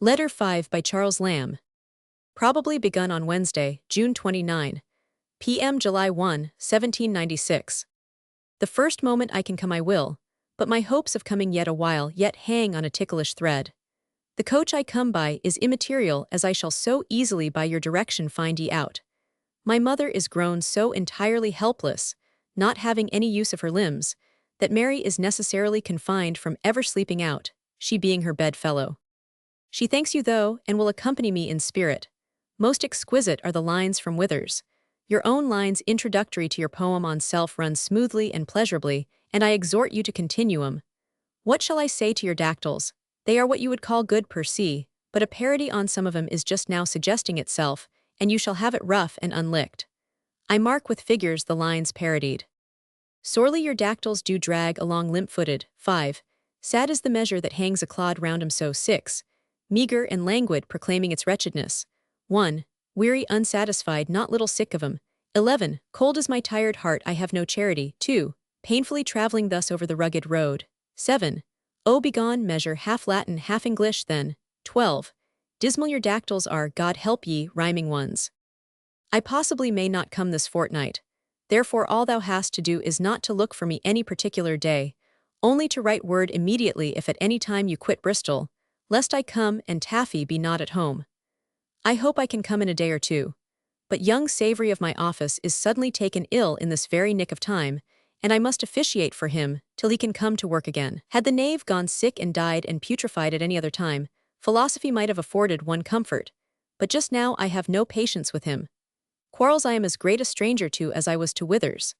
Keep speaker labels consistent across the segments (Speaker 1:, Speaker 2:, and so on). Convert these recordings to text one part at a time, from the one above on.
Speaker 1: Letter 5 by Charles Lamb. Probably begun on Wednesday, June 29, p.m. July 1, 1796. The first moment I can come I will, but my hopes of coming yet a while yet hang on a ticklish thread. The coach I come by is immaterial, as I shall so easily by your direction find ye out. My mother is grown so entirely helpless, not having any use of her limbs, that Mary is necessarily confined from ever sleeping out, she being her bedfellow. She thanks you though, and will accompany me in spirit. Most exquisite are the lines from Withers. Your own lines introductory to your poem on self run smoothly and pleasurably, and I exhort you to continue 'em. What shall I say to your dactyls? They are what you would call good per se, but a parody on some of 'em is just now suggesting itself, and you shall have it rough and unlicked. I mark with figures the lines parodied. Sorely your dactyls do drag along limp-footed. 5. Sad is the measure that hangs a clod round 'em so. 6. Meager and languid, proclaiming its wretchedness. 1. Weary, unsatisfied, not little sick of 'em. 11. Cold is my tired heart, I have no charity. 2. Painfully travelling thus over the rugged road. 7. Oh, begone, measure, half Latin, half English, then. 12. Dismal your dactyls are, God help ye, rhyming ones. I possibly may not come this fortnight. Therefore all thou hast to do is not to look for me any particular day, only to write word immediately if at any time you quit Bristol, lest I come and Taffy be not at home. I hope I can come in a day or two. But young Savory of my office is suddenly taken ill in this very nick of time, and I must officiate for him till he can come to work again. Had the knave gone sick and died and putrefied at any other time, philosophy might have afforded one comfort, but just now I have no patience with him. Quarrels I am as great a stranger to as I was to Withers.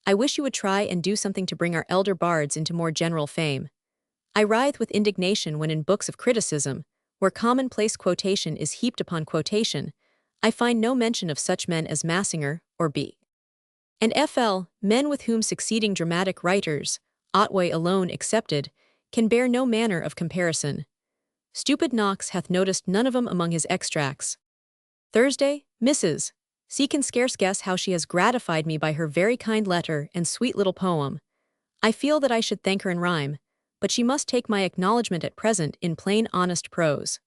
Speaker 1: I wish you would try and do something to bring our elder bards into more general fame. I writhe with indignation when in books of criticism, where commonplace quotation is heaped upon quotation, I find no mention of such men as Massinger, or B. and F.L., men with whom succeeding dramatic writers, Otway alone excepted, can bear no manner of comparison. Stupid Knox hath noticed none of 'em among his extracts. Thursday, Mrs. C. can scarce guess how she has gratified me by her very kind letter and sweet little poem. I feel that I should thank her in rhyme, but she must take my acknowledgment at present in plain honest prose.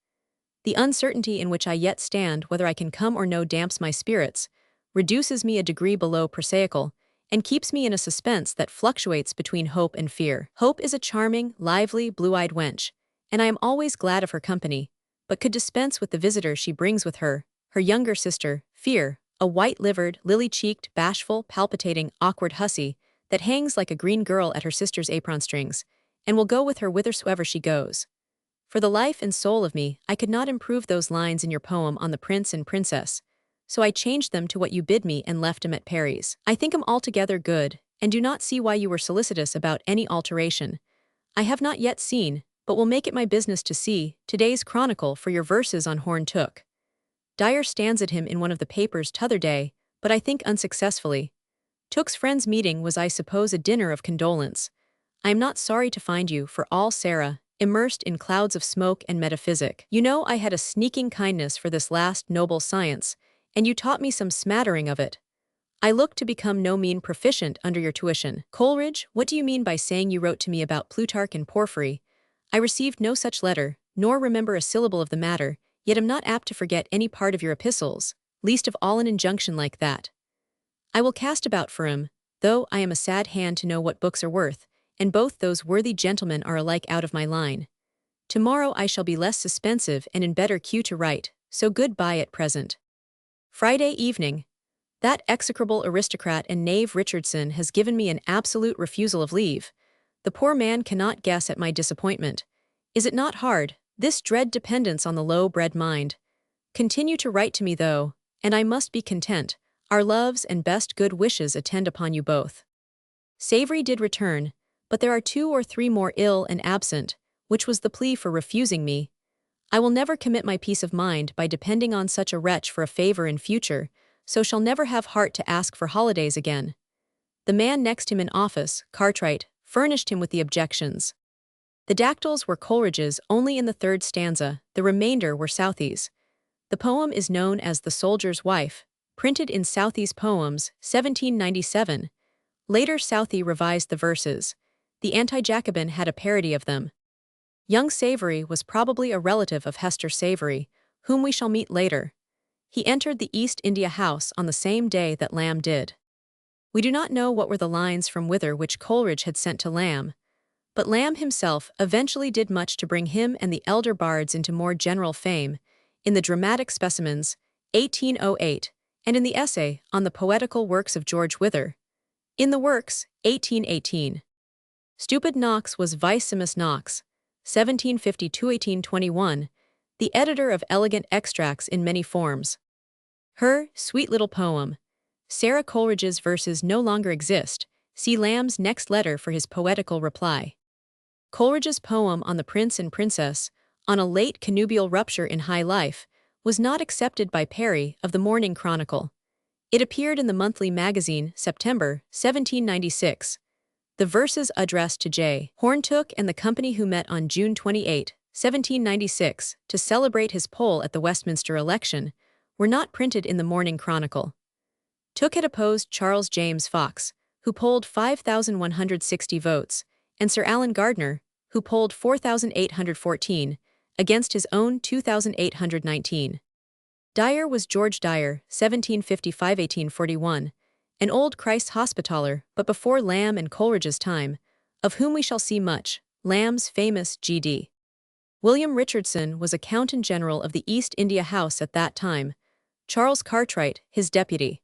Speaker 1: The uncertainty in which I yet stand whether I can come or no damps my spirits, reduces me a degree below prosaical, and keeps me in a suspense that fluctuates between hope and fear. Hope is a charming, lively, blue-eyed wench, and I am always glad of her company, but could dispense with the visitor she brings with her, her younger sister, Fear, a white-livered, lily-cheeked, bashful, palpitating, awkward hussy, that hangs like a green girl at her sister's apron strings, and will go with her whithersoever she goes. For the life and soul of me, I could not improve those lines in your poem on the prince and princess, so I changed them to what you bid me and left 'em at Perry's. I think 'em altogether good, and do not see why you were solicitous about any alteration. I have not yet seen, but will make it my business to see, today's Chronicle for your verses on Horne Tooke. Dyer stands at him in one of the papers t'other day, but I think unsuccessfully. Tooke's friends' meeting was, I suppose, a dinner of condolence. I am not sorry to find you, for all Sarah, immersed in clouds of smoke and metaphysic. You know I had a sneaking kindness for this last noble science, and you taught me some smattering of it. I look to become no mean proficient under your tuition. Coleridge, what do you mean by saying you wrote to me about Plutarch and Porphyry? I received no such letter, nor remember a syllable of the matter, yet am not apt to forget any part of your epistles, least of all an injunction like that. I will cast about for 'em, though I am a sad hand to know what books are worth, and both those worthy gentlemen are alike out of my line. Tomorrow I shall be less suspensive and in better cue to write, so good-bye at present. Friday evening. That execrable aristocrat and knave Richardson has given me an absolute refusal of leave. The poor man cannot guess at my disappointment. Is it not hard, this dread dependence on the low-bred mind? Continue to write to me though, and I must be content. Our loves and best good wishes attend upon you both. Savory did return, but there are 2 or 3 more ill and absent, which was the plea for refusing me. I will never commit my peace of mind by depending on such a wretch for a favor in future, so shall never have heart to ask for holidays again. The man next him in office, Cartwright, furnished him with the objections. The dactyls were Coleridge's only in the 3rd stanza, the remainder were Southey's. The poem is known as The Soldier's Wife, printed in Southey's Poems, 1797. Later Southey revised the verses. The Anti-Jacobin had a parody of them. Young Savory was probably a relative of Hester Savory, whom we shall meet later. He entered the East India House on the same day that Lamb did. We do not know what were the lines from Wither which Coleridge had sent to Lamb, but Lamb himself eventually did much to bring him and the elder bards into more general fame, in the Dramatic Specimens, 1808, and in the essay on the poetical works of George Wither, in the Works, 1818. Stupid Knox was Vicemus Knox, 1752–1821, the editor of Elegant Extracts in Many Forms. Her sweet little poem, Sarah Coleridge's verses no longer exist. See Lamb's next letter for his poetical reply. Coleridge's poem on the Prince and Princess, on a late connubial rupture in high life, was not accepted by Perry of the Morning Chronicle. It appeared in the monthly magazine, September, 1796. The verses addressed to J. Horntook and the company who met on June 28, 1796, to celebrate his poll at the Westminster election, were not printed in the Morning Chronicle. Tooke had opposed Charles James Fox, who polled 5,160 votes, and Sir Alan Gardner, who polled 4,814, against his own 2,819. Dyer was George Dyer, 1755–1841, an old Christ's Hospitaller, but before Lamb and Coleridge's time, of whom we shall see much, Lamb's famous G.D. William Richardson was Accountant General of the East India House at that time, Charles Cartwright, his deputy.